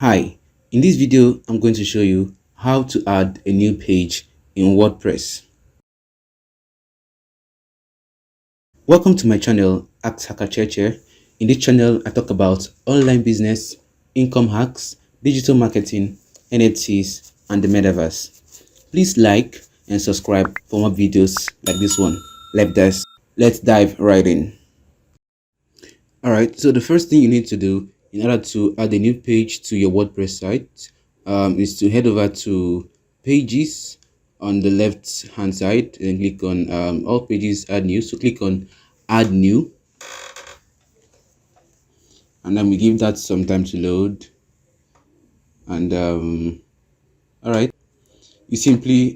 Hi, in this video, I'm going to show you how to add a new page in WordPress. Welcome to my channel, Ask Hacker Cheche. In this channel, I talk about online business, income hacks, digital marketing, NFTs, and the metaverse. Please like and subscribe for more videos like this one. Let's dive right in. Alright, so the first thing you need to do in order to add a new page to your WordPress site is to head over to pages on the left hand side and click on all pages, add new. So click on add new, and then we give that some time to load. And all right, you simply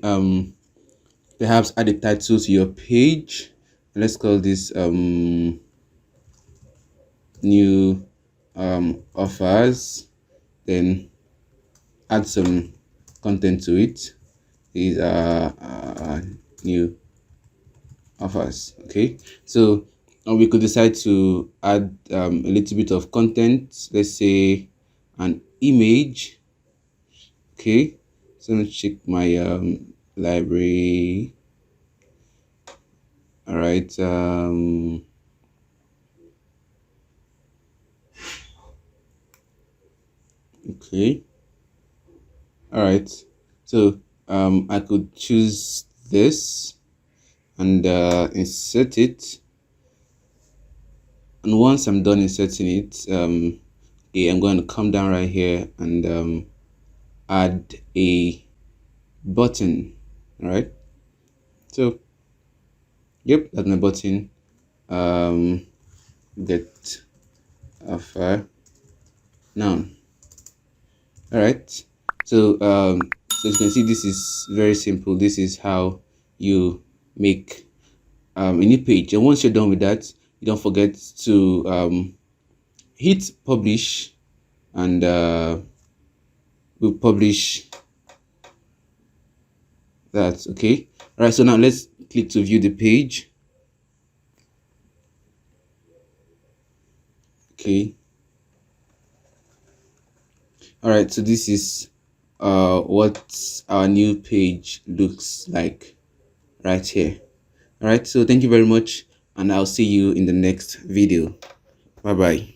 perhaps add a title to your page. Let's call this new offers, then add some content to it. These are new offers. Okay, so we could decide to add a little bit of content, let's say an image. Okay, so let's check my library. All right, okay, all right, so I could choose this and insert it, and once I'm done inserting it, okay, I'm going to come down right here and add a button. All right, so yep, that's my button. Get offer now. All right, so so as you can see, this is very simple. This is how you make a new page, and once you're done with that, you don't forget to hit publish, and we'll publish that. Okay, all right, so now let's click to view the page. Okay, all right, so this is what our new page looks like right here. All right, so thank you very much, and I'll see you in the next video. Bye bye.